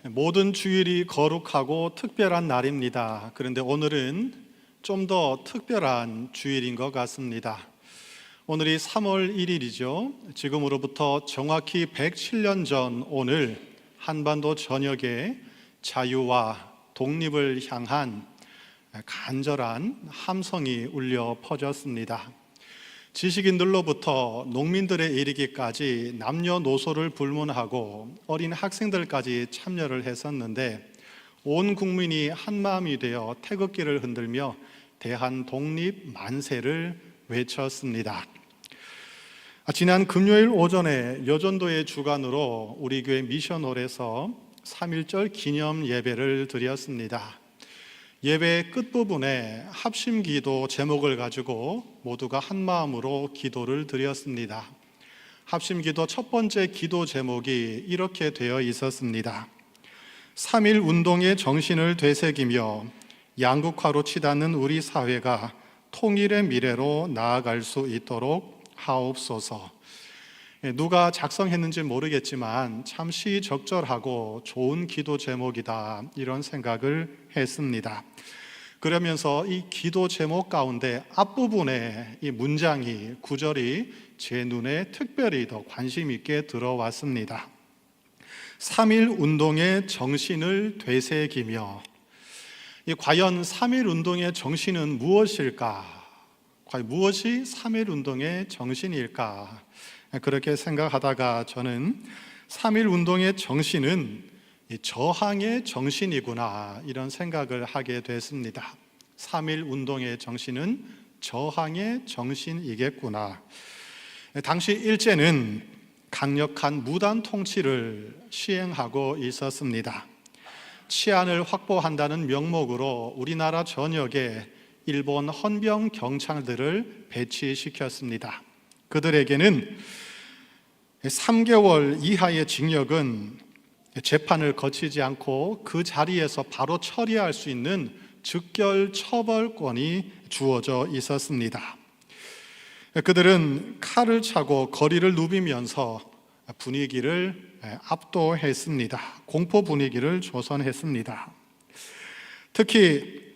모든 주일이 거룩하고 특별한 날입니다. 그런데 오늘은 좀 더 특별한 주일인 것 같습니다. 오늘이 3월 1일이죠. 지금으로부터 정확히 107년 전 오늘 한반도 전역에 자유와 독립을 향한 간절한 함성이 울려 퍼졌습니다. 지식인들로부터 농민들에 이르기까지 남녀노소를 불문하고 어린 학생들까지 참여를 했었는데 온 국민이 한마음이 되어 태극기를 흔들며 대한 독립 만세를 외쳤습니다. 지난 금요일 오전에 여전도의 주관으로 우리 교회 미션홀에서 3.1절 기념 예배를 드렸습니다. 예배 끝부분에 합심기도 제목을 가지고 모두가 한마음으로 기도를 드렸습니다. 합심기도 첫 번째 기도 제목이 이렇게 되어 있었습니다. 3.1 운동의 정신을 되새기며 양극화로 치닫는 우리 사회가 통일의 미래로 나아갈 수 있도록 하옵소서. 누가 작성했는지 모르겠지만 참 시적절하고 좋은 기도 제목이다, 이런 생각을 했습니다. 그러면서 이 기도 제목 가운데 앞부분에 이 문장이, 구절이 제 눈에 특별히 더 관심 있게 들어왔습니다. 3.1 운동의 정신을 되새기며, 과연 3.1 운동의 정신은 무엇일까? 과연 무엇이 3.1 운동의 정신일까? 그렇게 생각하다가 저는 3.1 운동의 정신은 저항의 정신이구나, 이런 생각을 하게 됐습니다. 3.1 운동의 정신은 저항의 정신이겠구나. 당시 일제는 강력한 무단 통치를 시행하고 있었습니다. 치안을 확보한다는 명목으로 우리나라 전역에 일본 헌병 경찰들을 배치시켰습니다. 그들에게는 3개월 이하의 징역은 재판을 거치지 않고 그 자리에서 바로 처리할 수 있는 즉결 처벌권이 주어져 있었습니다. 그들은 칼을 차고 거리를 누비면서 분위기를 압도했습니다. 공포 분위기를 조성했습니다. 특히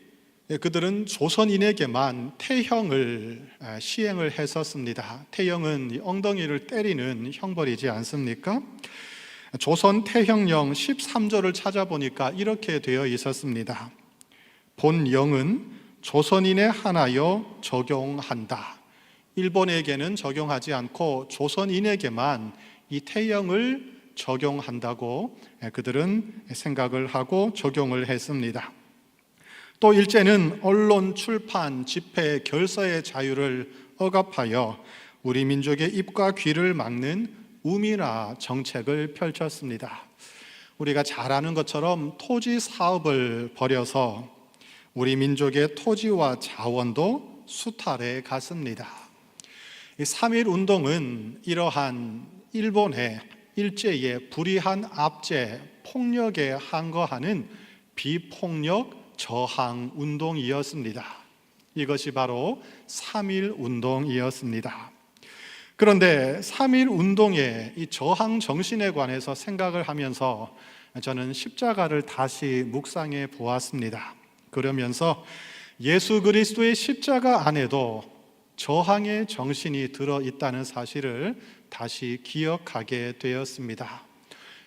그들은 조선인에게만 태형을 시행을 했었습니다. 태형은 엉덩이를 때리는 형벌이지 않습니까? 조선 태형령 13조를 찾아보니까 이렇게 되어 있었습니다. 본 영은 조선인에 한하여 적용한다. 일본에게는 적용하지 않고 조선인에게만 이 태형을 적용한다고 그들은 생각을 하고 적용을 했습니다. 또 일제는 언론, 출판, 집회, 결사의 자유를 억압하여 우리 민족의 입과 귀를 막는 우미라 정책을 펼쳤습니다. 우리가 잘 아는 것처럼 토지 사업을 벌여서 우리 민족의 토지와 자원도 수탈해 갔습니다. 이 3.1 운동은 이러한 일본의 일제의 불의한 압제, 폭력에 항거하는 비폭력 저항 운동이었습니다. 이것이 바로 3.1 운동이었습니다. 그런데 3.1 운동의 이 저항 정신에 관해서 생각을 하면서 저는 십자가를 다시 묵상해 보았습니다. 그러면서 예수 그리스도의 십자가 안에도 저항의 정신이 들어있다는 사실을 다시 기억하게 되었습니다.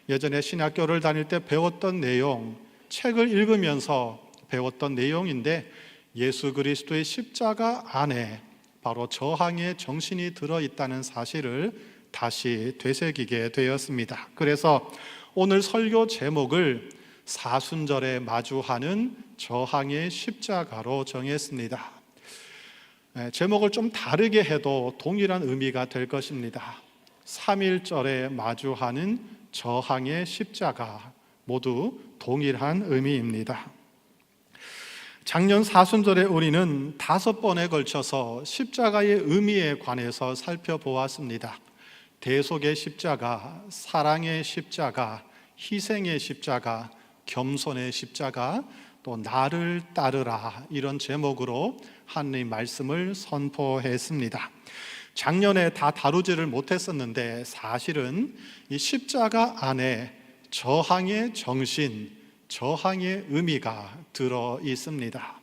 예전에 신학교를 다닐 때 배웠던 내용, 책을 읽으면서 배웠던 내용인데 예수 그리스도의 십자가 안에 바로 저항의 정신이 들어있다는 사실을 다시 되새기게 되었습니다. 그래서 오늘 설교 제목을 사순절에 마주하는 저항의 십자가로 정했습니다. 제목을 좀 다르게 해도 동일한 의미가 될 것입니다. 3.1절에 마주하는 저항의 십자가, 모두 동일한 의미입니다. 작년 사순절에 우리는 5번에 걸쳐서 십자가의 의미에 관해서 살펴보았습니다. 대속의 십자가, 사랑의 십자가, 희생의 십자가, 겸손의 십자가, 또 나를 따르라, 이런 제목으로 하나님 말씀을 선포했습니다. 작년에 다 다루지를 못했었는데 사실은 이 십자가 안에 저항의 정신, 저항의 의미가 들어 있습니다.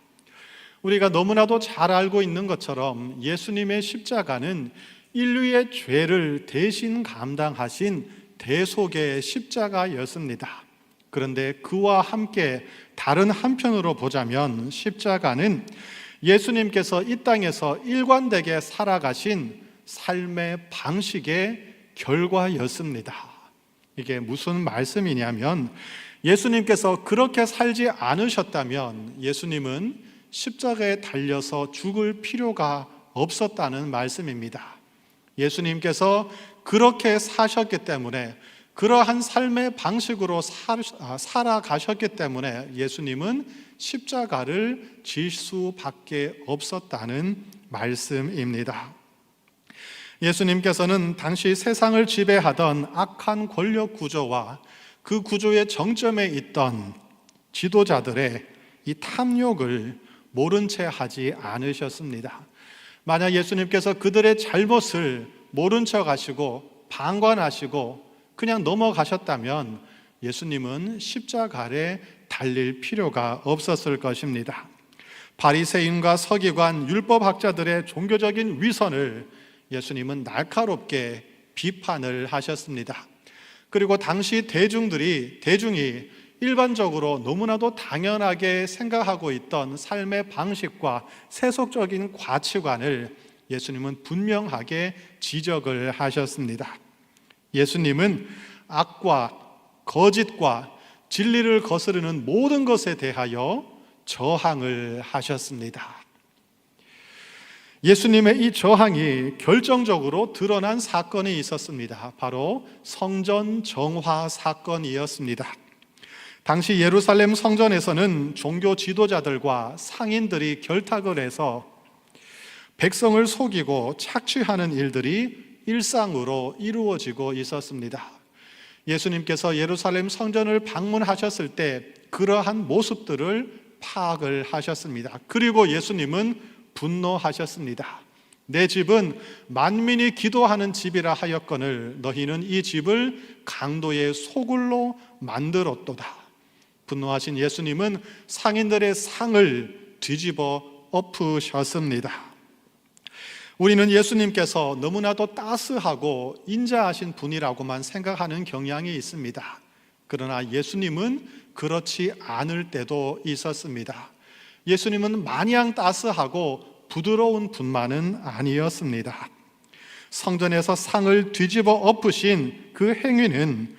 우리가 너무나도 잘 알고 있는 것처럼 예수님의 십자가는 인류의 죄를 대신 감당하신 대속의 십자가였습니다. 그런데 그와 함께 다른 한편으로 보자면 십자가는 예수님께서 이 땅에서 일관되게 살아가신 삶의 방식의 결과였습니다. 이게 무슨 말씀이냐면 예수님께서 그렇게 살지 않으셨다면 예수님은 십자가에 달려서 죽을 필요가 없었다는 말씀입니다. 예수님께서 그렇게 사셨기 때문에, 그러한 삶의 방식으로 살아가셨기 때문에 예수님은 십자가를 질 수밖에 없었다는 말씀입니다. 예수님께서는 당시 세상을 지배하던 악한 권력 구조와 그 구조의 정점에 있던 지도자들의 이 탐욕을 모른 채 하지 않으셨습니다. 만약 예수님께서 그들의 잘못을 모른 척 하시고 방관하시고 그냥 넘어가셨다면 예수님은 십자가에 달릴 필요가 없었을 것입니다. 바리새인과 서기관, 율법학자들의 종교적인 위선을 예수님은 날카롭게 비판을 하셨습니다. 그리고 당시 대중이 일반적으로 너무나도 당연하게 생각하고 있던 삶의 방식과 세속적인 가치관을 예수님은 분명하게 지적을 하셨습니다. 예수님은 악과 거짓과 진리를 거스르는 모든 것에 대하여 저항을 하셨습니다. 예수님의 이 저항이 결정적으로 드러난 사건이 있었습니다. 바로 성전 정화 사건이었습니다. 당시 예루살렘 성전에서는 종교 지도자들과 상인들이 결탁을 해서 백성을 속이고 착취하는 일들이 일상으로 이루어지고 있었습니다. 예수님께서 예루살렘 성전을 방문하셨을 때 그러한 모습들을 파악을 하셨습니다. 그리고 예수님은 분노하셨습니다. 내 집은 만민이 기도하는 집이라 하였거늘 너희는 이 집을 강도의 소굴로 만들었도다. 분노하신 예수님은 상인들의 상을 뒤집어 엎으셨습니다. 우리는 예수님께서 너무나도 따스하고 인자하신 분이라고만 생각하는 경향이 있습니다. 그러나 예수님은 그렇지 않을 때도 있었습니다. 예수님은 마냥 따스하고 부드러운 분만은 아니었습니다. 성전에서 상을 뒤집어 엎으신 그 행위는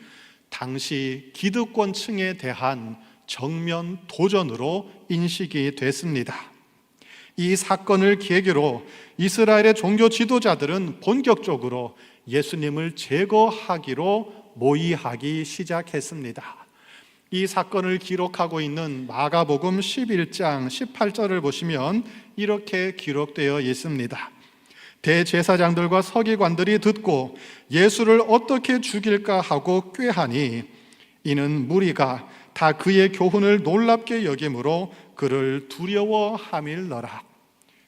당시 기득권층에 대한 정면 도전으로 인식이 됐습니다. 이 사건을 계기로 이스라엘의 종교 지도자들은 본격적으로 예수님을 제거하기로 모의하기 시작했습니다. 이 사건을 기록하고 있는 마가복음 11장 18절을 보시면 이렇게 기록되어 있습니다. 대제사장들과 서기관들이 듣고 예수를 어떻게 죽일까 하고 꾀하니 이는 무리가 다 그의 교훈을 놀랍게 여김으로 그를 두려워함일러라.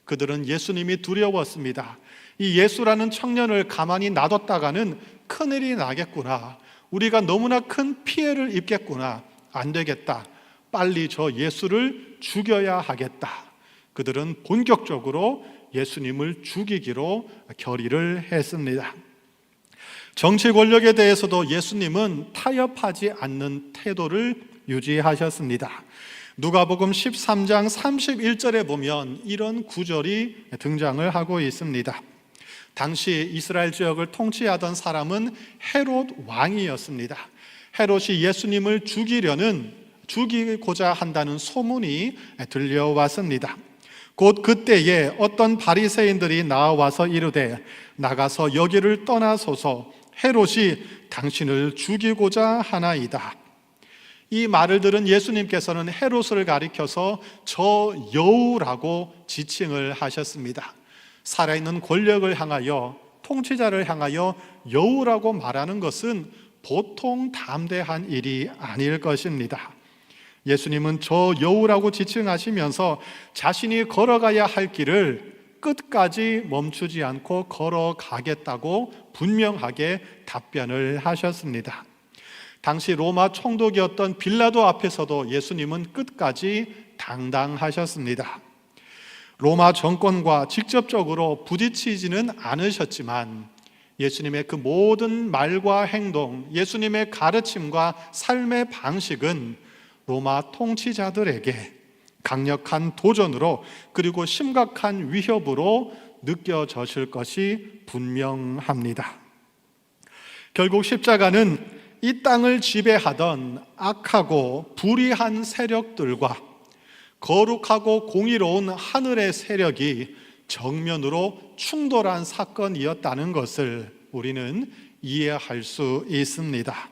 그들은 예수님이 두려웠습니다. 이 예수라는 청년을 가만히 놔뒀다가는 큰일이 나겠구나. 우리가 너무나 큰 피해를 입겠구나. 안 되겠다. 빨리 저 예수를 죽여야 하겠다. 그들은 본격적으로 예수님을 죽이기로 결의를 했습니다. 정치 권력에 대해서도 예수님은 타협하지 않는 태도를 유지하셨습니다. 누가복음 13장 31절에 보면 이런 구절이 등장을 하고 있습니다. 당시 이스라엘 지역을 통치하던 사람은 헤롯 왕이었습니다. 헤롯이 예수님을 죽이고자 한다는 소문이 들려왔습니다. 곧 그때에 어떤 바리새인들이 나와서 이르되 나가서 여기를 떠나소서 헤롯이 당신을 죽이고자 하나이다. 이 말을 들은 예수님께서는 헤롯을 가리켜서 저 여우라고 지칭을 하셨습니다. 살아있는 권력을 향하여, 통치자를 향하여 여우라고 말하는 것은 보통 담대한 일이 아닐 것입니다. 예수님은 저 여우라고 지칭하시면서 자신이 걸어가야 할 길을 끝까지 멈추지 않고 걸어가겠다고 분명하게 답변을 하셨습니다. 당시 로마 총독이었던 빌라도 앞에서도 예수님은 끝까지 당당하셨습니다. 로마 정권과 직접적으로 부딪히지는 않으셨지만 예수님의 그 모든 말과 행동, 예수님의 가르침과 삶의 방식은 로마 통치자들에게 강력한 도전으로 그리고 심각한 위협으로 느껴졌을 것이 분명합니다. 결국 십자가는 이 땅을 지배하던 악하고 불의한 세력들과 거룩하고 공의로운 하늘의 세력이 정면으로 충돌한 사건이었다는 것을 우리는 이해할 수 있습니다.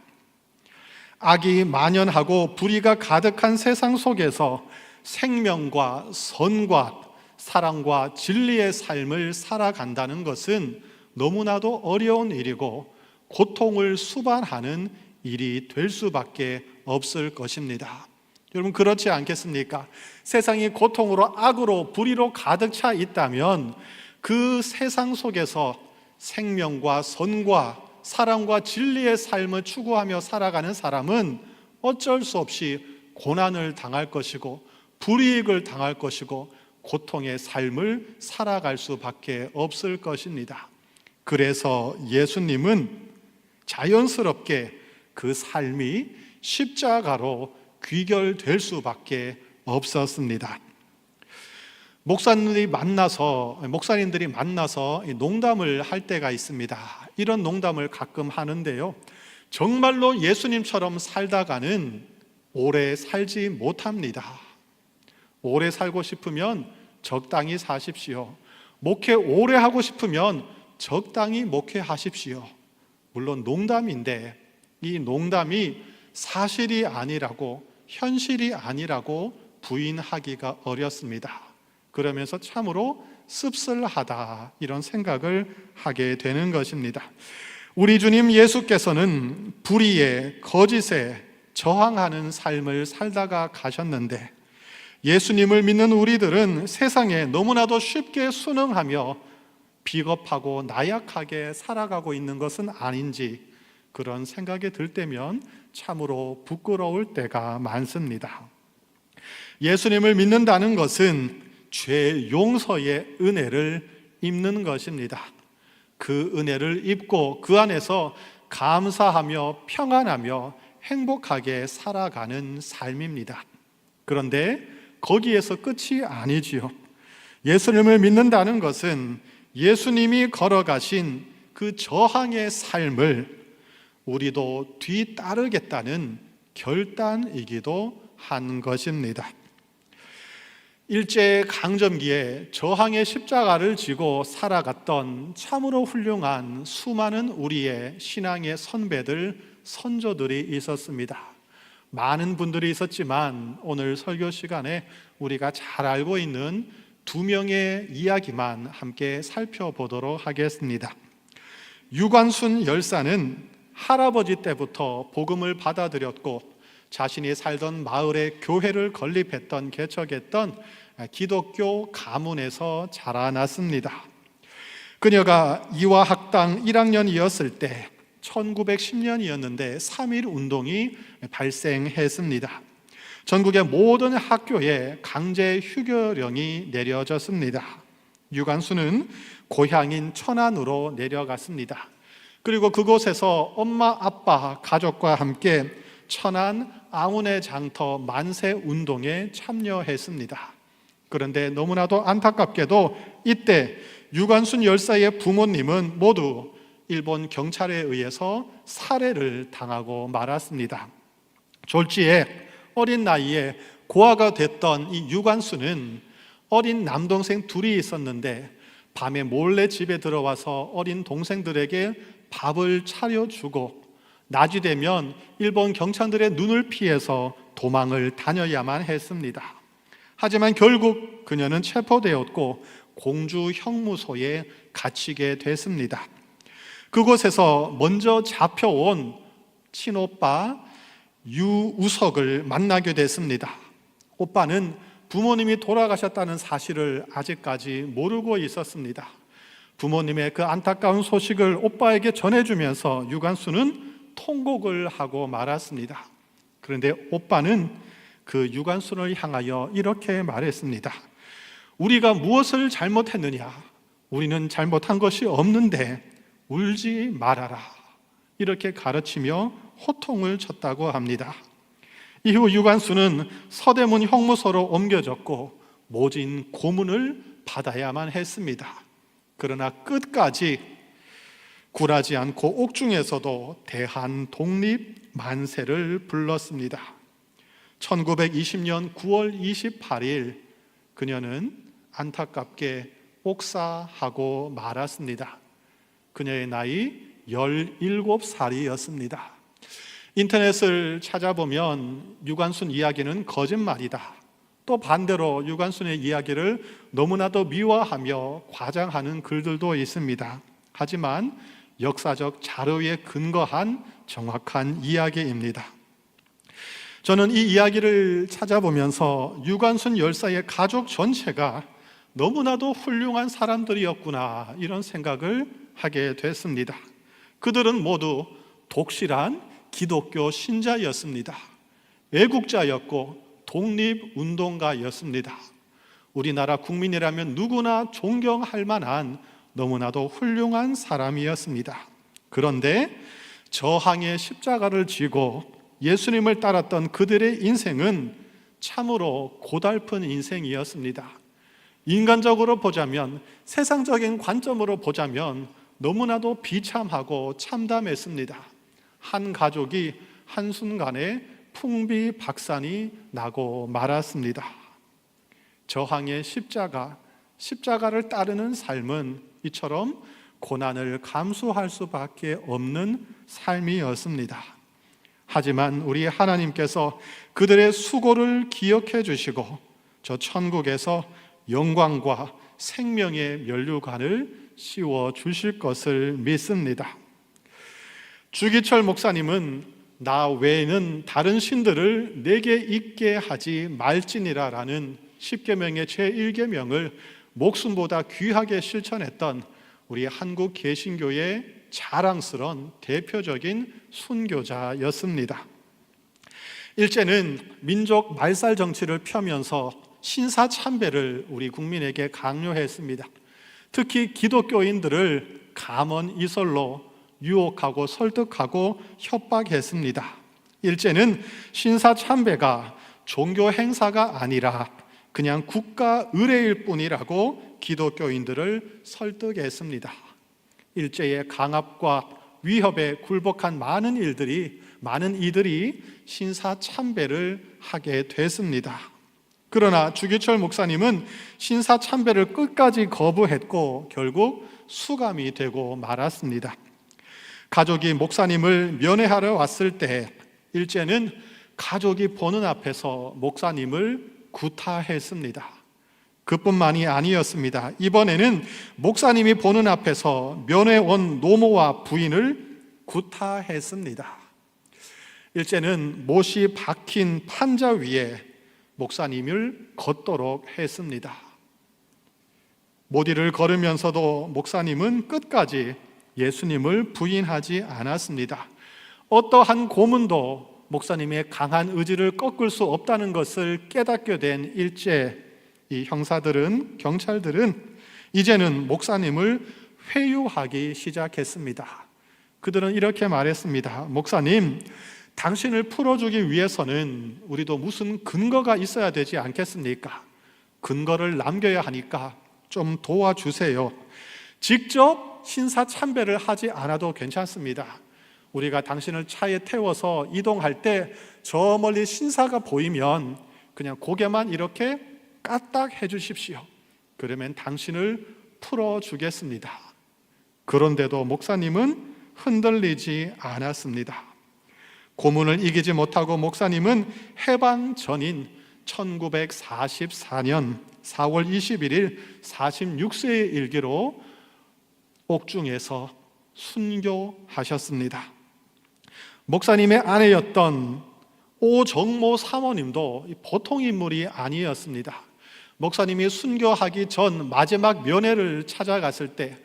악이 만연하고 불의가 가득한 세상 속에서 생명과 선과 사랑과 진리의 삶을 살아간다는 것은 너무나도 어려운 일이고 고통을 수반하는 일이 될 수밖에 없을 것입니다. 여러분, 그렇지 않겠습니까? 세상이 고통으로 악으로 불의로 가득 차 있다면 그 세상 속에서 생명과 선과 사랑과 진리의 삶을 추구하며 살아가는 사람은 어쩔 수 없이 고난을 당할 것이고 불이익을 당할 것이고 고통의 삶을 살아갈 수밖에 없을 것입니다. 그래서 예수님은 자연스럽게 그 삶이 십자가로 귀결될 수밖에 없었습니다. 목사님들이 만나서 농담을 할 때가 있습니다. 이런 농담을 가끔 하는데요, 정말로 예수님처럼 살다가는 오래 살지 못합니다. 오래 살고 싶으면 적당히 사십시오. 목회 오래 하고 싶으면 적당히 목회하십시오. 물론 농담인데 이 농담이 사실이 아니라고, 현실이 아니라고 부인하기가 어렵습니다. 그러면서 참으로 씁쓸하다, 이런 생각을 하게 되는 것입니다. 우리 주님 예수께서는 불의에 거짓에 저항하는 삶을 살다가 가셨는데, 예수님을 믿는 우리들은 세상에 너무나도 쉽게 순응하며 비겁하고 나약하게 살아가고 있는 것은 아닌지, 그런 생각이 들 때면 참으로 부끄러울 때가 많습니다. 예수님을 믿는다는 것은 죄 용서의 은혜를 입는 것입니다. 그 은혜를 입고 그 안에서 감사하며 평안하며 행복하게 살아가는 삶입니다. 그런데 거기에서 끝이 아니지요. 예수님을 믿는다는 것은 예수님이 걸어가신 그 저항의 삶을 우리도 뒤따르겠다는 결단이기도 한 것입니다. 일제강점기에 저항의 십자가를 지고 살아갔던 참으로 훌륭한 수많은 우리의 신앙의 선배들, 선조들이 있었습니다. 많은 분들이 있었지만 오늘 설교 시간에 우리가 잘 알고 있는 2명의 이야기만 함께 살펴보도록 하겠습니다. 유관순 열사는 할아버지 때부터 복음을 받아들였고 자신이 살던 마을에 교회를 건립했던, 개척했던 기독교 가문에서 자라났습니다. 그녀가 이화학당 1학년이었을 때 1910년이었는데 3.1 운동이 발생했습니다. 전국의 모든 학교에 강제 휴교령이 내려졌습니다. 유관순은 고향인 천안으로 내려갔습니다. 그리고 그곳에서 엄마, 아빠, 가족과 함께 천안 아운의 장터 만세 운동에 참여했습니다. 그런데 너무나도 안타깝게도 이때 유관순 열사의 부모님은 모두 일본 경찰에 의해서 살해를 당하고 말았습니다. 졸지에 어린 나이에 고아가 됐던 이 유관순은 어린 남동생 둘이 있었는데 밤에 몰래 집에 들어와서 어린 동생들에게 밥을 차려주고 낮이 되면 일본 경찰들의 눈을 피해서 도망을 다녀야만 했습니다. 하지만 결국 그녀는 체포되었고 공주 형무소에 갇히게 됐습니다. 그곳에서 먼저 잡혀온 친오빠 유우석을 만나게 됐습니다. 오빠는 부모님이 돌아가셨다는 사실을 아직까지 모르고 있었습니다. 부모님의 그 안타까운 소식을 오빠에게 전해주면서 유관순은 통곡을 하고 말았습니다. 그런데 오빠는 그 유관순을 향하여 이렇게 말했습니다. 우리가 무엇을 잘못했느냐? 우리는 잘못한 것이 없는데 울지 말아라. 이렇게 가르치며 호통을 쳤다고 합니다. 이후 유관순은 서대문 형무소로 옮겨졌고 모진 고문을 받아야만 했습니다. 그러나 끝까지 굴하지 않고 옥중에서도 대한 독립 만세를 불렀습니다. 1920년 9월 28일 그녀는 안타깝게 옥사하고 말았습니다. 그녀의 나이 17살이었습니다. 인터넷을 찾아보면 유관순 이야기는 거짓말이다. 또 반대로 유관순의 이야기를 너무나도 미화하며 과장하는 글들도 있습니다. 하지만 역사적 자료에 근거한 정확한 이야기입니다. 저는 이 이야기를 찾아보면서 유관순 열사의 가족 전체가 너무나도 훌륭한 사람들이었구나 이런 생각을 하게 됐습니다. 그들은 모두 독실한 기독교 신자였습니다. 애국자였고 독립운동가였습니다. 우리나라 국민이라면 누구나 존경할 만한 너무나도 훌륭한 사람이었습니다. 그런데 저항의 십자가를 지고 예수님을 따랐던 그들의 인생은 참으로 고달픈 인생이었습니다. 인간적으로 보자면, 세상적인 관점으로 보자면 너무나도 비참하고 참담했습니다. 한 가족이 한순간에 풍비박산이 나고 말았습니다. 저항의 십자가를 따르는 삶은 이처럼 고난을 감수할 수밖에 없는 삶이었습니다. 하지만 우리 하나님께서 그들의 수고를 기억해 주시고 저 천국에서 영광과 생명의 면류관을 씌워 주실 것을 믿습니다. 주기철 목사님은 나 외에는 다른 신들을 내게 있게 하지 말지니라 라는 십계명의 제1계명을 목숨보다 귀하게 실천했던 우리 한국 개신교의 자랑스러운 대표적인 순교자였습니다. 일제는 민족 말살 정치를 펴면서 신사참배를 우리 국민에게 강요했습니다. 특히 기독교인들을 감언 이설로 유혹하고 설득하고 협박했습니다. 일제는 신사참배가 종교 행사가 아니라 그냥 국가 의례일 뿐이라고 기독교인들을 설득했습니다. 일제의 강압과 위협에 굴복한 많은 이들이 신사참배를 하게 됐습니다. 그러나 주기철 목사님은 신사참배를 끝까지 거부했고 결국 수감이 되고 말았습니다. 가족이 목사님을 면회하러 왔을 때 일제는 가족이 보는 앞에서 목사님을 구타했습니다. 그뿐만이 아니었습니다. 이번에는 목사님이 보는 앞에서 면회 온 노모와 부인을 구타했습니다. 일제는 못이 박힌 판자 위에 목사님을 걷도록 했습니다. 모디를 걸으면서도 목사님은 끝까지 예수님을 부인하지 않았습니다. 어떠한 고문도 목사님의 강한 의지를 꺾을 수 없다는 것을 깨닫게 된 일제 이 형사들은, 경찰들은 이제는 목사님을 회유하기 시작했습니다. 그들은 이렇게 말했습니다. 목사님, 당신을 풀어주기 위해서는 우리도 무슨 근거가 있어야 되지 않겠습니까? 근거를 남겨야 하니까 좀 도와주세요. 직접 신사참배를 하지 않아도 괜찮습니다. 우리가 당신을 차에 태워서 이동할 때 저 멀리 신사가 보이면 그냥 고개만 이렇게 까딱 해주십시오. 그러면 당신을 풀어주겠습니다. 그런데도 목사님은 흔들리지 않았습니다. 고문을 이기지 못하고 목사님은 해방 전인 1944년 4월 21일 46세의 일기로 옥중에서 순교하셨습니다. 목사님의 아내였던 오정모 사모님도 보통 인물이 아니었습니다. 목사님이 순교하기 전 마지막 면회를 찾아갔을 때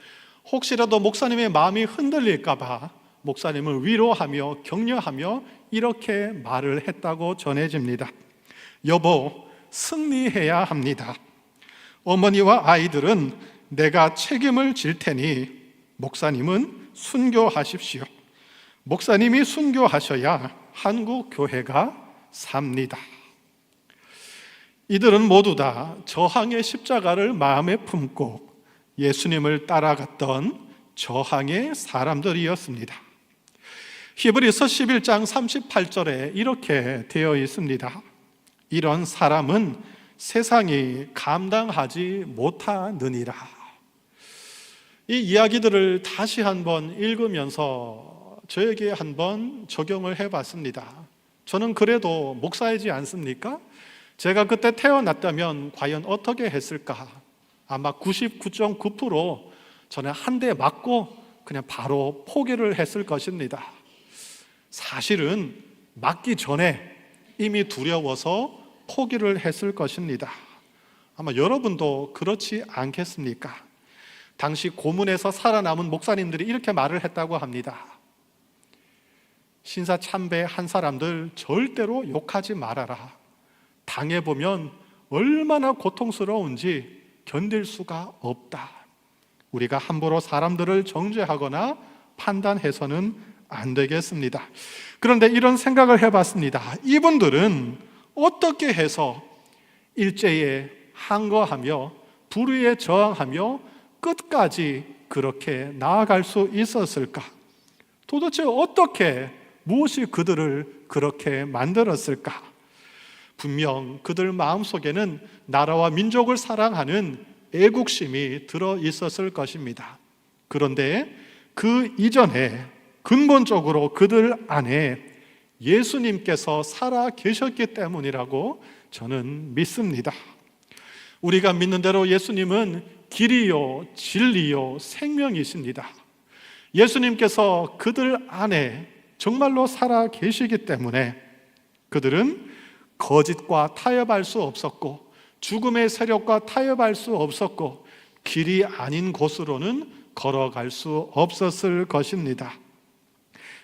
혹시라도 목사님의 마음이 흔들릴까 봐 목사님을 위로하며 격려하며 이렇게 말을 했다고 전해집니다. 여보, 승리해야 합니다. 어머니와 아이들은 내가 책임을 질 테니 목사님은 순교하십시오. 목사님이 순교하셔야 한국 교회가 삽니다. 이들은 모두 다 저항의 십자가를 마음에 품고 예수님을 따라갔던 저항의 사람들이었습니다. 히브리서 11장 38절에 이렇게 되어 있습니다. 이런 사람은 세상이 감당하지 못하느니라. 이 이야기들을 다시 한번 읽으면서 저에게 한번 적용을 해봤습니다. 저는 그래도 목사이지 않습니까? 제가 그때 태어났다면 과연 어떻게 했을까? 아마 99.9% 저는 한 대 맞고 그냥 바로 포기를 했을 것입니다. 사실은 맞기 전에 이미 두려워서 포기를 했을 것입니다. 아마 여러분도 그렇지 않겠습니까? 당시 고문에서 살아남은 목사님들이 이렇게 말을 했다고 합니다. 신사 참배한 사람들 절대로 욕하지 말아라. 당해보면 얼마나 고통스러운지 견딜 수가 없다. 우리가 함부로 사람들을 정죄하거나 판단해서는 안 되겠습니다. 그런데 이런 생각을 해봤습니다. 이분들은 어떻게 해서 일제에 항거하며 불의에 저항하며 끝까지 그렇게 나아갈 수 있었을까? 도대체 어떻게, 무엇이 그들을 그렇게 만들었을까? 분명 그들 마음속에는 나라와 민족을 사랑하는 애국심이 들어 있었을 것입니다. 그런데 그 이전에 근본적으로 그들 안에 예수님께서 살아 계셨기 때문이라고 저는 믿습니다. 우리가 믿는 대로 예수님은 길이요, 진리요, 생명이십니다. 예수님께서 그들 안에 정말로 살아 계시기 때문에 그들은 거짓과 타협할 수 없었고 죽음의 세력과 타협할 수 없었고 길이 아닌 곳으로는 걸어갈 수 없었을 것입니다.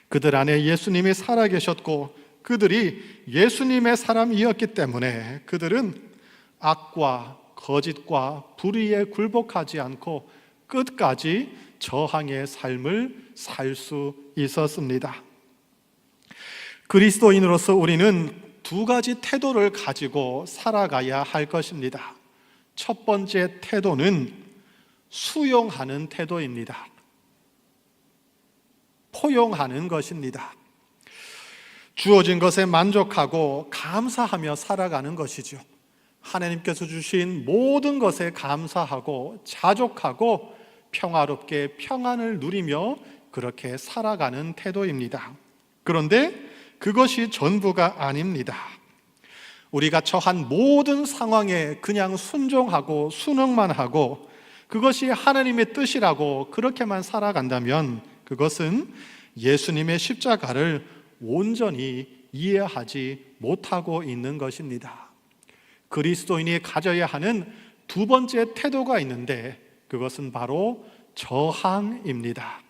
그들 안에 예수님이 살아계셨고 그들이 예수님의 사람이었기 때문에 그들은 악과 거짓과 불의에 굴복하지 않고 끝까지 저항의 삶을 살 수 있었습니다. 그리스도인으로서 우리는 두 가지 태도를 가지고 살아가야 할 것입니다. 첫 번째 태도는 수용하는 태도입니다. 포용하는 것입니다. 주어진 것에 만족하고 감사하며 살아가는 것이죠. 하나님께서 주신 모든 것에 감사하고 자족하고 평화롭게 평안을 누리며 그렇게 살아가는 태도입니다. 그런데 그것이 전부가 아닙니다. 우리가 처한 모든 상황에 그냥 순종하고 순응만 하고 그것이 하나님의 뜻이라고 그렇게만 살아간다면 그것은 예수님의 십자가를 온전히 이해하지 못하고 있는 것입니다. 그리스도인이 가져야 하는 두 번째 태도가 있는데 그것은 바로 저항입니다.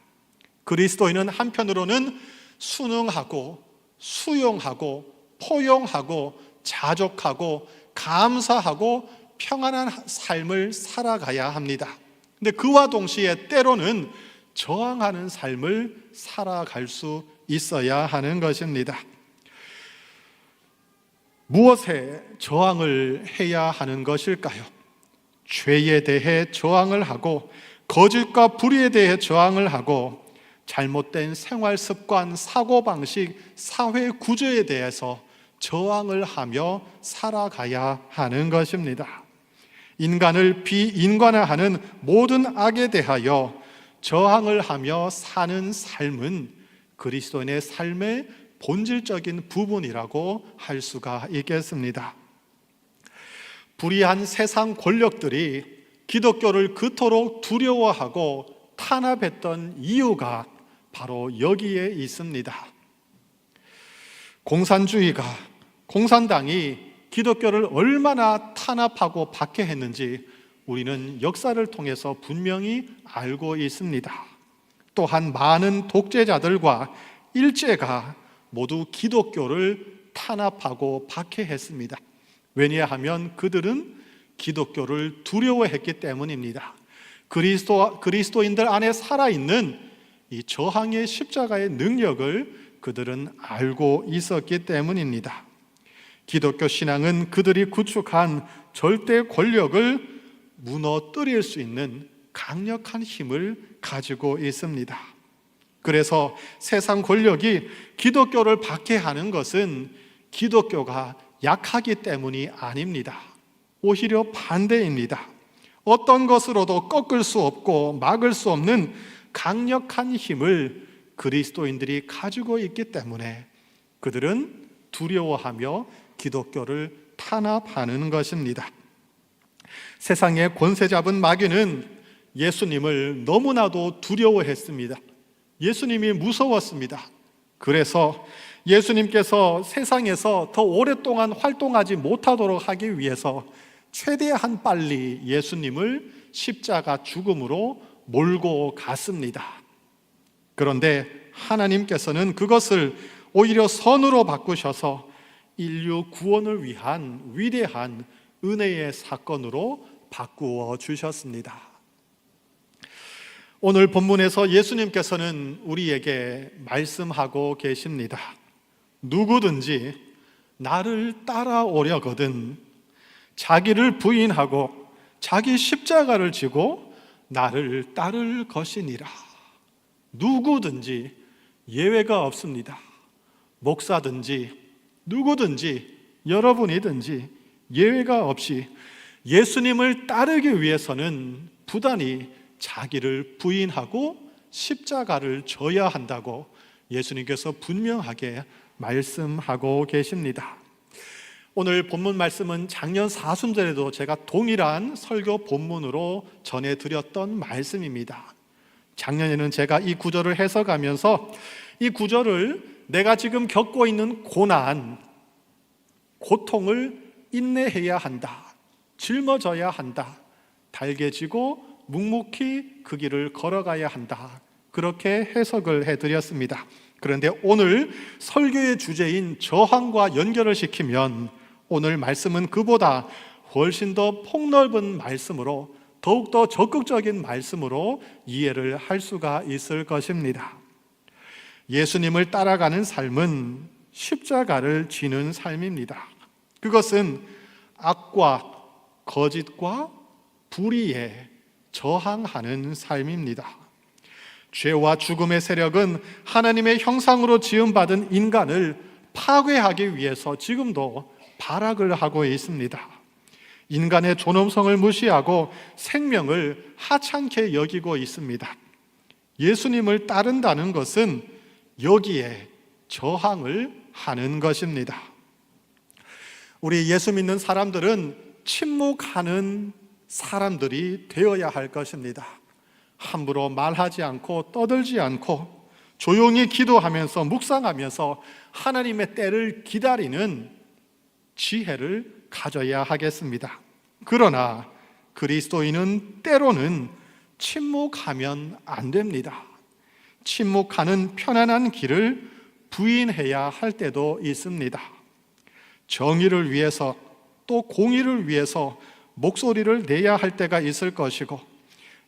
그리스도인은 한편으로는 순응하고 수용하고 포용하고 자족하고 감사하고 평안한 삶을 살아가야 합니다. 근데 그와 동시에 때로는 저항하는 삶을 살아갈 수 있어야 하는 것입니다. 무엇에 저항을 해야 하는 것일까요? 죄에 대해 저항을 하고 거짓과 불의에 대해 저항을 하고 잘못된 생활 습관, 사고방식, 사회 구조에 대해서 저항을 하며 살아가야 하는 것입니다. 인간을 비인간화하는 모든 악에 대하여 저항을 하며 사는 삶은 그리스도인의 삶의 본질적인 부분이라고 할 수가 있겠습니다. 불의한 세상 권력들이 기독교를 그토록 두려워하고 탄압했던 이유가 바로 여기에 있습니다. 공산당이 기독교를 얼마나 탄압하고 박해했는지 우리는 역사를 통해서 분명히 알고 있습니다. 또한 많은 독재자들과 일제가 모두 기독교를 탄압하고 박해했습니다. 왜냐하면 그들은 기독교를 두려워했기 때문입니다. 그리스도인들 안에 살아있는 이 저항의 십자가의 능력을 그들은 알고 있었기 때문입니다. 기독교 신앙은 그들이 구축한 절대 권력을 무너뜨릴 수 있는 강력한 힘을 가지고 있습니다. 그래서 세상 권력이 기독교를 박해하는 것은 기독교가 약하기 때문이 아닙니다. 오히려 반대입니다. 어떤 것으로도 꺾을 수 없고 막을 수 없는 강력한 힘을 그리스도인들이 가지고 있기 때문에 그들은 두려워하며 기독교를 탄압하는 것입니다. 세상의 권세 잡은 마귀는 예수님을 너무나도 두려워했습니다. 예수님이 무서웠습니다. 그래서 예수님께서 세상에서 더 오랫동안 활동하지 못하도록 하기 위해서 최대한 빨리 예수님을 십자가 죽음으로 몰고 갔습니다. 그런데 하나님께서는 그것을 오히려 선으로 바꾸셔서 인류 구원을 위한 위대한 은혜의 사건으로 바꾸어 주셨습니다. 오늘 본문에서 예수님께서는 우리에게 말씀하고 계십니다. 누구든지 나를 따라오려거든 자기를 부인하고 자기 십자가를 지고 나를 따를 것이니라. 누구든지 예외가 없습니다. 목사든지 누구든지 여러분이든지 예외가 없이 예수님을 따르기 위해서는 부단히 자기를 부인하고 십자가를 져야 한다고 예수님께서 분명하게 말씀하고 계십니다. 오늘 본문 말씀은 작년 사순절에도 제가 동일한 설교 본문으로 전해드렸던 말씀입니다. 작년에는 제가 이 구절을 해석하면서 이 구절을 내가 지금 겪고 있는 고난, 고통을 인내해야 한다, 짊어져야 한다, 달개지고 묵묵히 그 길을 걸어가야 한다, 그렇게 해석을 해드렸습니다. 그런데 오늘 설교의 주제인 저항과 연결을 시키면 오늘 말씀은 그보다 훨씬 더 폭넓은 말씀으로 더욱더 적극적인 말씀으로 이해를 할 수가 있을 것입니다. 예수님을 따라가는 삶은 십자가를 지는 삶입니다. 그것은 악과 거짓과 불의에 저항하는 삶입니다. 죄와 죽음의 세력은 하나님의 형상으로 지음받은 인간을 파괴하기 위해서 지금도 발악을 하고 있습니다. 인간의 존엄성을 무시하고 생명을 하찮게 여기고 있습니다. 예수님을 따른다는 것은 여기에 저항을 하는 것입니다. 우리 예수 믿는 사람들은 침묵하는 사람들이 되어야 할 것입니다. 함부로 말하지 않고 떠들지 않고 조용히 기도하면서 묵상하면서 하나님의 때를 기다리는 지혜를 가져야 하겠습니다. 그러나 그리스도인은 때로는 침묵하면 안 됩니다. 침묵하는 편안한 길을 부인해야 할 때도 있습니다. 정의를 위해서 또 공의를 위해서 목소리를 내야 할 때가 있을 것이고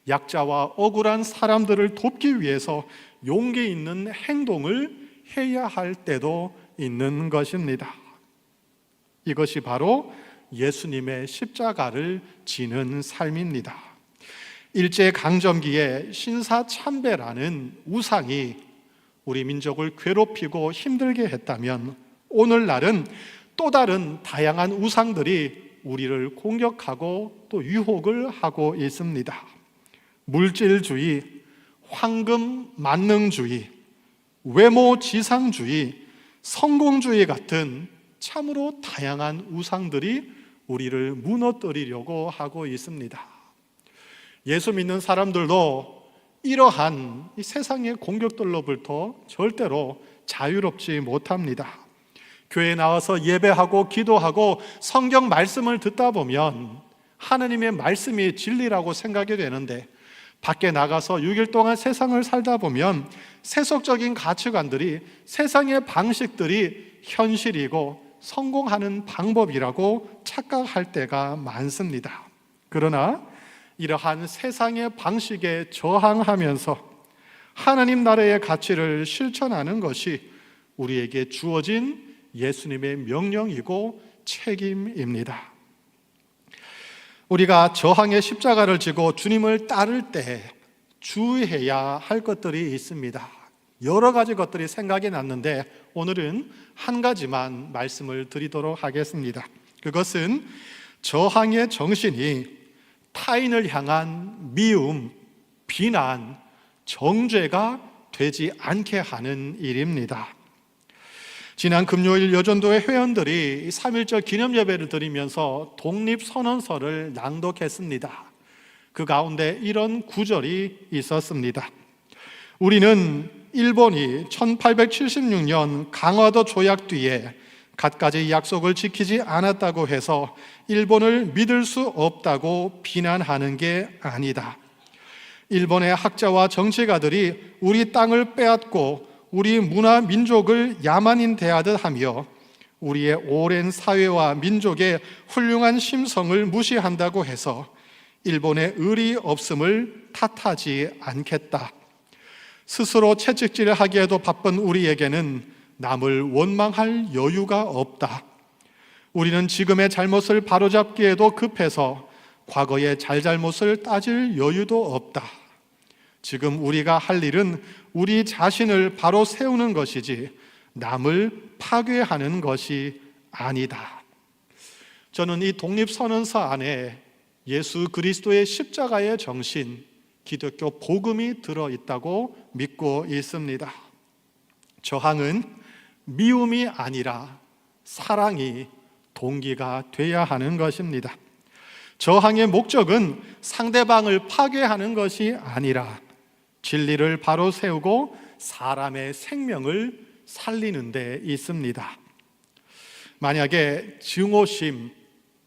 약자와 억울한 사람들을 돕기 위해서 용기 있는 행동을 해야 할 때도 있는 것입니다. 이것이 바로 예수님의 십자가를 지는 삶입니다. 일제강점기에 신사참배라는 우상이 우리 민족을 괴롭히고 힘들게 했다면 오늘날은 또 다른 다양한 우상들이 우리를 공격하고 또 유혹을 하고 있습니다. 물질주의, 황금 만능주의, 외모 지상주의, 성공주의 같은 참으로 다양한 우상들이 우리를 무너뜨리려고 하고 있습니다. 예수 믿는 사람들도 이러한 이 세상의 공격들로부터 절대로 자유롭지 못합니다. 교회에 나와서 예배하고 기도하고 성경 말씀을 듣다 보면 하나님의 말씀이 진리라고 생각이 되는데 밖에 나가서 6일 동안 세상을 살다 보면 세속적인 가치관들이, 세상의 방식들이 현실이고 성공하는 방법이라고 착각할 때가 많습니다. 그러나 이러한 세상의 방식에 저항하면서 하나님 나라의 가치를 실천하는 것이 우리에게 주어진 예수님의 명령이고 책임입니다. 우리가 저항의 십자가를 지고 주님을 따를 때 주의해야 할 것들이 있습니다. 여러 가지 것들이 생각이 났는데 오늘은 한 가지만 말씀을 드리도록 하겠습니다. 그것은 저항의 정신이 타인을 향한 미움, 비난, 정죄가 되지 않게 하는 일입니다. 지난 금요일 여전도회 회원들이 3.1절 기념예배를 드리면서 독립선언서를 낭독했습니다. 그 가운데 이런 구절이 있었습니다. 우리는 일본이 1876년 강화도 조약 뒤에 갖가지 약속을 지키지 않았다고 해서 일본을 믿을 수 없다고 비난하는 게 아니다. 일본의 학자와 정치가들이 우리 땅을 빼앗고 우리 문화 민족을 야만인 대하듯 하며 우리의 오랜 사회와 민족의 훌륭한 심성을 무시한다고 해서 일본의 의리 없음을 탓하지 않겠다. 스스로 채찍질을 하기에도 바쁜 우리에게는 남을 원망할 여유가 없다. 우리는 지금의 잘못을 바로잡기에도 급해서 과거의 잘잘못을 따질 여유도 없다. 지금 우리가 할 일은 우리 자신을 바로 세우는 것이지 남을 파괴하는 것이 아니다. 저는 이 독립선언서 안에 예수 그리스도의 십자가의 정신, 기독교 복음이 들어있다고 믿고 있습니다. 저항은 미움이 아니라 사랑이 동기가 돼야 하는 것입니다. 저항의 목적은 상대방을 파괴하는 것이 아니라 진리를 바로 세우고 사람의 생명을 살리는 데 있습니다. 만약에 증오심,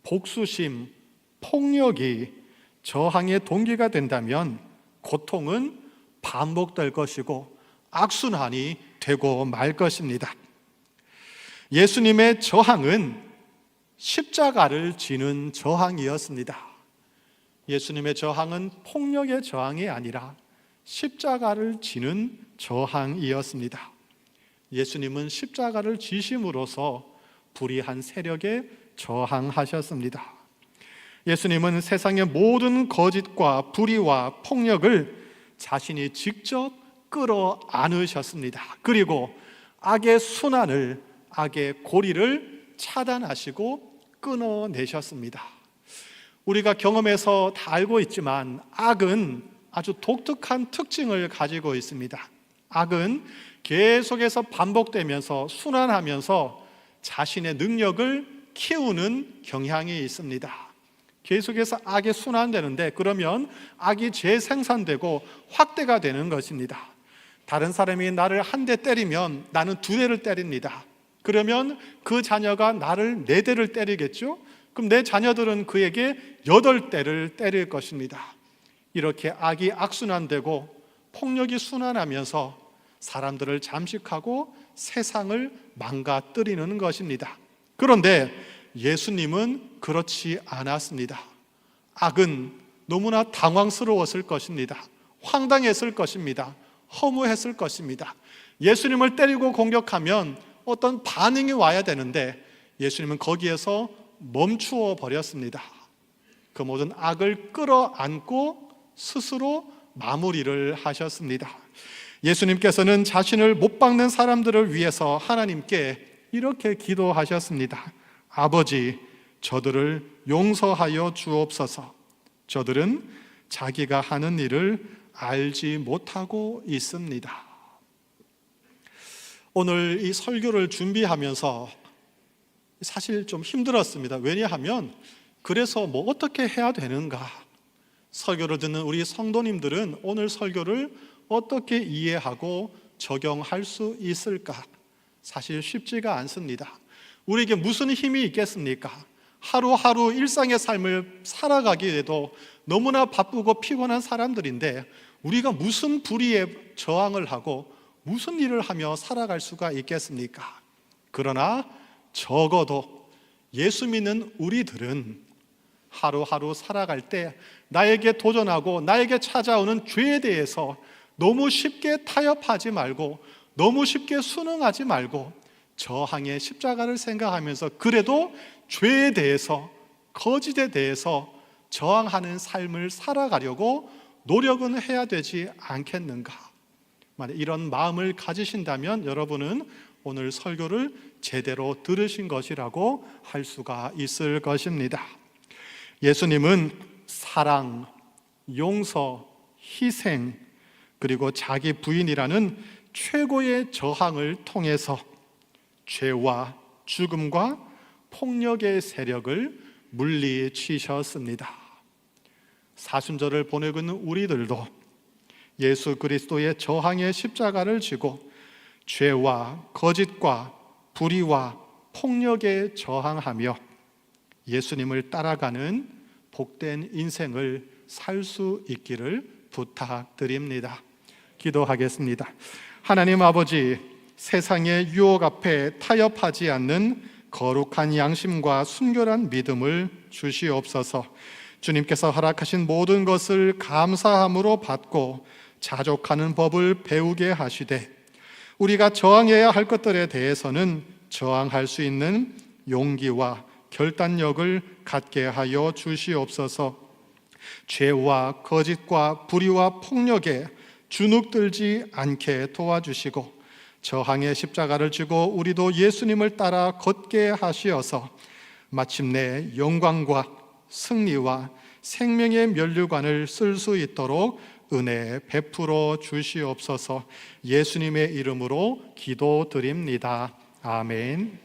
복수심, 폭력이 저항의 동기가 된다면 고통은 반복될 것이고 악순환이 되고 말 것입니다. 예수님의 저항은 십자가를 지는 저항이었습니다. 예수님의 저항은 폭력의 저항이 아니라 십자가를 지는 저항이었습니다. 예수님은 십자가를 지심으로써 불의한 세력에 저항하셨습니다. 예수님은 세상의 모든 거짓과 불의와 폭력을 자신이 직접 끌어안으셨습니다. 그리고 악의 순환을, 악의 고리를 차단하시고 끊어내셨습니다. 우리가 경험해서 다 알고 있지만 악은 아주 독특한 특징을 가지고 있습니다. 악은 계속해서 반복되면서 순환하면서 자신의 능력을 키우는 경향이 있습니다. 계속해서 악이 순환되는데 그러면 악이 재생산되고 확대가 되는 것입니다. 다른 사람이 나를 한 대 때리면 나는 두 대를 때립니다. 그러면 그 자녀가 나를 네 대를 때리겠죠? 그럼 내 자녀들은 그에게 8대를 때릴 것입니다. 이렇게 악이 악순환되고 폭력이 순환하면서 사람들을 잠식하고 세상을 망가뜨리는 것입니다. 그런데 예수님은 그렇지 않았습니다. 악은 너무나 당황스러웠을 것입니다. 황당했을 것입니다. 허무했을 것입니다. 예수님을 때리고 공격하면 어떤 반응이 와야 되는데 예수님은 거기에서 멈추어 버렸습니다. 그 모든 악을 끌어안고 스스로 마무리를 하셨습니다. 예수님께서는 자신을 못 박는 사람들을 위해서 하나님께 이렇게 기도하셨습니다. 아버지, 저들을 용서하여 주옵소서. 저들은 자기가 하는 일을 알지 못하고 있습니다. 오늘 이 설교를 준비하면서 사실 좀 힘들었습니다. 왜냐하면 그래서 뭐 어떻게 해야 되는가? 설교를 듣는 우리 성도님들은 오늘 설교를 어떻게 이해하고 적용할 수 있을까? 사실 쉽지가 않습니다. 우리에게 무슨 힘이 있겠습니까? 하루하루 일상의 삶을 살아가기에도 너무나 바쁘고 피곤한 사람들인데 우리가 무슨 불의에 저항을 하고 무슨 일을 하며 살아갈 수가 있겠습니까? 그러나 적어도 예수 믿는 우리들은 하루하루 살아갈 때 나에게 도전하고 나에게 찾아오는 죄에 대해서 너무 쉽게 타협하지 말고 너무 쉽게 순응하지 말고 저항의 십자가를 생각하면서 그래도 죄에 대해서 거짓에 대해서 저항하는 삶을 살아가려고 노력은 해야 되지 않겠는가? 만약 이런 마음을 가지신다면 여러분은 오늘 설교를 제대로 들으신 것이라고 할 수가 있을 것입니다. 예수님은 사랑, 용서, 희생, 그리고 자기 부인이라는 최고의 저항을 통해서 죄와 죽음과 폭력의 세력을 물리치셨습니다. 사순절을 보내고 있는 우리들도 예수 그리스도의 저항의 십자가를 지고 죄와 거짓과 불의와 폭력에 저항하며 예수님을 따라가는 복된 인생을 살 수 있기를 부탁드립니다. 기도하겠습니다. 하나님 아버지, 세상의 유혹 앞에 타협하지 않는 거룩한 양심과 순결한 믿음을 주시옵소서. 주님께서 허락하신 모든 것을 감사함으로 받고 자족하는 법을 배우게 하시되 우리가 저항해야 할 것들에 대해서는 저항할 수 있는 용기와 결단력을 갖게 하여 주시옵소서. 죄와 거짓과 불의와 폭력에 주눅들지 않게 도와주시고 저항의 십자가를 지고 우리도 예수님을 따라 걷게 하시어서 마침내 영광과 승리와 생명의 면류관을 쓸 수 있도록 은혜 베풀어 주시옵소서. 예수님의 이름으로 기도드립니다. 아멘.